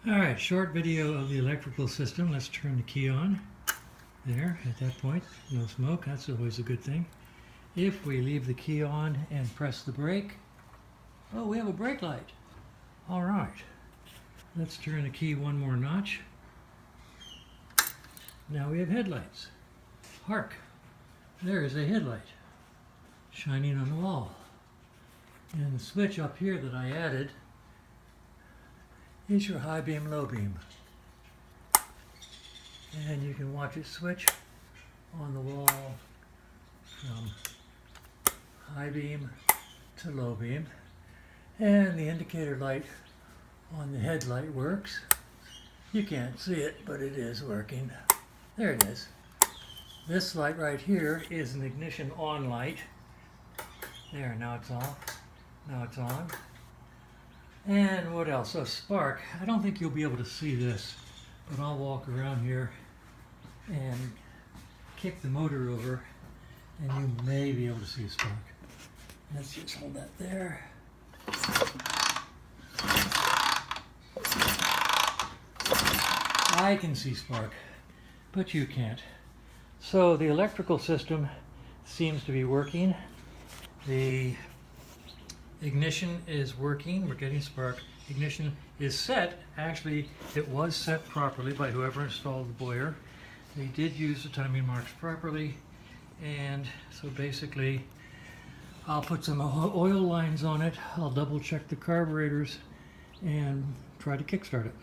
Alright, short video of the electrical system. Let's turn the key on. There, at that point, no smoke. That's always a good thing. If we leave the key on and press the brake, oh, we have a brake light. Alright, let's turn the key one more notch. Now we have headlights. Hark, there is a headlight shining on the wall. And the switch up here that I added is your high beam, low beam. And you can watch it switch on the wall from high beam to low beam. And the indicator light on the headlight works. You can't see it, but it is working. There it is. This light right here is an ignition on light. There, now it's off. Now it's on. And what else? So spark. I don't think you'll be able to see this, but I'll walk around here and kick the motor over and you may be able to see a spark. Let's just hold that there. I can see spark, but you can't. So the electrical system seems to be working. The ignition is working. We're getting spark. Ignition is set. Actually, it was set properly by whoever installed the boiler. They did use the timing marks properly. And so basically, I'll put some oil lines on it. I'll double check the carburetors and try to kickstart it.